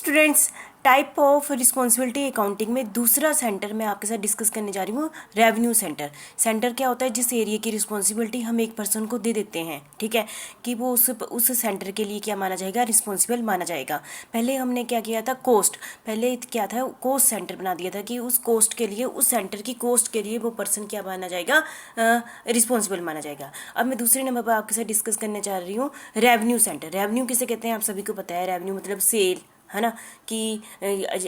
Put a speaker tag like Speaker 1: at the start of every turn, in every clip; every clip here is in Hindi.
Speaker 1: Students, type of responsibility accounting में दूसरा सेंटर मैं आपके साथ डिस्कस करने जा रही हूँ, रेवेन्यू सेंटर। सेंटर क्या होता है? जिस एरिया की रिस्पॉन्सिबिलिटी हम एक पर्सन को दे देते हैं, ठीक है, कि वो उस सेंटर के लिए क्या माना जाएगा? रिस्पॉन्सिबल माना जाएगा। पहले हमने क्या किया था? कोस्ट, पहले क्या था? कोस्ट सेंटर बना दिया था कि उस कोस्ट के लिए, उस सेंटर की कोस्ट के लिए वो पर्सन क्या माना जाएगा? रिस्पॉन्सिबल माना जाएगा। अब मैं दूसरे नंबर पर आपके साथ डिस्कस करने जा रही हूँ रेवेन्यू सेंटर। रेवेन्यू किसे कहते हैं? आप सभी को पता है। रेवेन्यू मतलब सेल, है ना, कि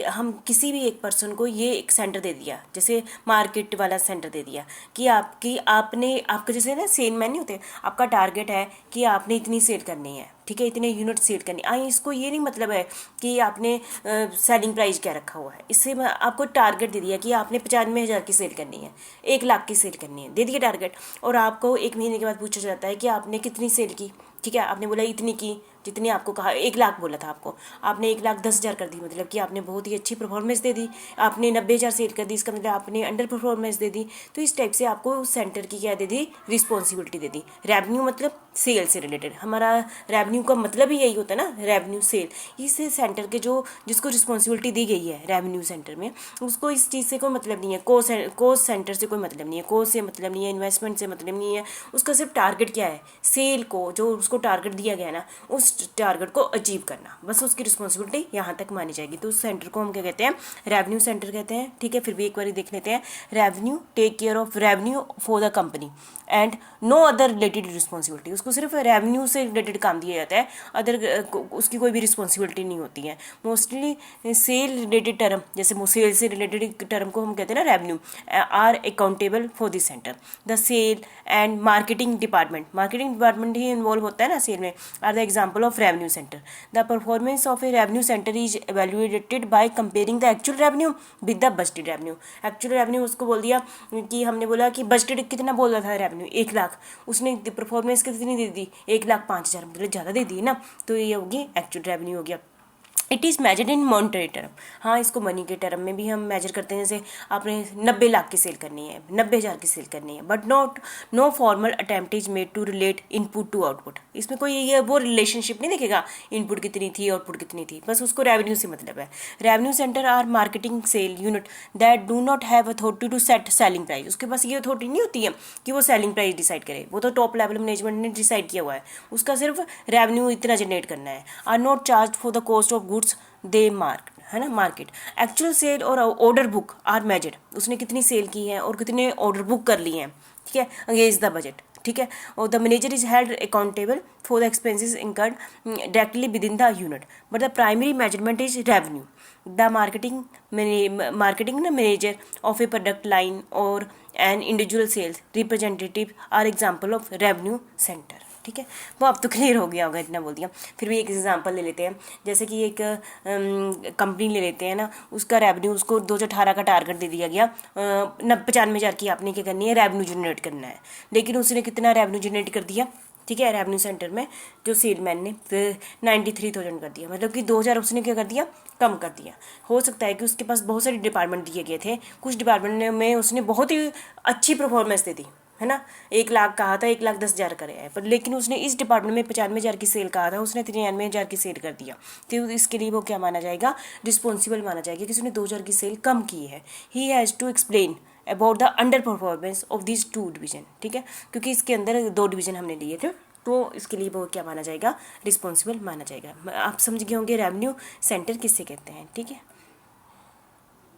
Speaker 1: हम किसी भी एक पर्सन को ये एक सेंटर दे दिया, जैसे मार्केट वाला सेंटर दे दिया कि आपका जैसे ना सेल मैन नहीं होते, आपका टारगेट है कि आपने इतनी सेल करनी है, ठीक है, इतने यूनिट सेल करनी है। इसको ये नहीं मतलब है कि आपने सेलिंग प्राइस क्या रखा हुआ है, इससे आपको टारगेट दे दिया कि आपने 95,000 की सेल करनी है, 1 लाख की सेल करनी है, दे दिया टारगेट। और आपको 1 महीने के बाद पूछा जाता है कि आपने कितनी सेल की, ठीक है, आपने बोला इतनी की, जितनी आपको कहा, 1 लाख बोला था आपको, आपने 1,10,000 कर दी, मतलब कि आपने बहुत ही अच्छी परफॉर्मेंस दे दी। आपने 90,000 सेल कर दी, इसका मतलब आपने अंडर परफॉर्मेंस दे दी। तो इस टाइप से आपको उस सेंटर की क्या दे दी? रिस्पॉन्सिबिलिटी दे दी। रेवेन्यू मतलब सेल से रिलेटेड, हमारा रेवेन्यू का मतलब ही यही होता है ना, रेवेन्यू सेल। इस सेंटर के जिसको रिस्पॉन्सिबिलिटी दी गई है रेवेन्यू सेंटर में, उसको इस चीज़ से कोई मतलब नहीं है, कोस्ट सेंटर से कोई मतलब नहीं है, कोस्ट से मतलब नहीं है, इन्वेस्टमेंट से मतलब नहीं है। उसका सिर्फ टारगेट क्या है? सेल को, जो उसको टारगेट दिया गया ना, उस टारगेट को अचीव करना, बस उसकी रिस्पॉन्सिबिलिटी यहाँ तक मानी जाएगी। तो उस सेंटर को हम क्या कहते हैं? रेवेन्यू सेंटर कहते हैं, ठीक है। फिर भी एक बार देख लेते हैं। Revenue take care of revenue for the company and no other related responsibility. उसको सिर्फ रेवेन्यू से रिलेटेड काम दिया जाता है, अदर उसकी कोई भी रिस्पॉन्सिबिलिटी नहीं होती है। मोस्टली सेल रिलेटेड टर्म, जैसे सेल से रिलेटेड टर्म को हम कहते हैं ना revenue, are accountable for this centre. The sale and marketing department ही इन्वॉल्व होता है ना सेल में, are the example of revenue centre. The performance of a revenue centre is evaluated by comparing the actual revenue with the budgeted revenue. Actual revenue उसको बोल दिया कि हमने बोला कि बजटेड कितना बोल रहा था रेवेन्यू, 1 लाख, उसने परफॉर्मेंस कितनी दे दी? 1,05,000, मतलब ज़्यादा दे दी ना, तो ये होगी एक्चुअल रेवेन्यू हो गया। It is measured in monetary term. हाँ, इसको मनी के टर्म में भी हम मेजर करते हैं। जैसे आपने 90 लाख की सेल करनी है, 90,000 की सेल करनी है, but no formal attempt is made to relate input to output. इसमें कोई ये वो रिलेशनशिप नहीं दिखेगा, इनपुट कितनी थी, आउटपुट कितनी थी, बस उसको रेवेन्यू से मतलब है। Revenue centre are marketing sale unit that do not have authority to set selling price. उसके पास ये अथॉरिटी नहीं होती है कि वो सेलिंग प्राइस डिसाइड करे, वो तो टॉप लेवल मैनेजमेंट ने डिसाइड किया हुआ है, उसका सिर्फ रेवेन्यू इतना जनरेट करना है। Are not charge for the cost of goods they mark, है ना, मार्केट। एक्चुअल सेल और ऑर्डर बुक आर मेजर्ड, उसने कितनी सेल की है और कितने ऑर्डर बुक कर लिए हैं, ठीक है, अगेंस्ट द बजट, ठीक है। और the manager is held accountable for the expenses incurred directly within the unit, but the primary measurement is revenue. The marketing manager of a product line और an individual sales representative are example of revenue centre, ठीक है। वो अब तो क्लियर हो गया होगा, इतना बोल दिया। फिर भी एक एग्जांपल ले लेते हैं, जैसे कि एक कंपनी ले लेते हैं ना, उसका रेवेन्यू, उसको 2018 का टारगेट दे दिया गया, 95,000 की आपने क्या करनी है? रेवेन्यू जनरेट करना है। लेकिन उसने कितना रेवेन्यू जनरेट कर दिया, ठीक है, रेवेन्यू सेंटर में जो सेलमैन ने 93,000 कर दिया, मतलब कि 2,000 उसने क्या कर दिया? कम कर दिया। हो सकता है कि उसके पास बहुत सारे डिपार्टमेंट दिए गए थे, कुछ डिपार्टमेंट में उसने बहुत ही अच्छी परफॉर्मेंस दे दी, है ना, 1 लाख कहा था, 1,10,000 करे है, पर लेकिन उसने इस डिपार्टमेंट में 95,000 की सेल कहा था, उसने 93,000 की सेल कर दिया। तो इसके लिए वो क्या माना जाएगा? रिस्पॉन्सिबल माना जाएगा कि उसने 2,000 की सेल कम की है। He has to explain about the underperformance of this 2 division, ठीक है, क्योंकि इसके अंदर 2 डिवीजन हमने लिए थे, तो इसके लिए वो क्या माना जाएगा? रिस्पॉन्सिबल माना जाएगा। आप समझ गए होंगे रेवेन्यू सेंटर किससे कहते हैं, ठीक है।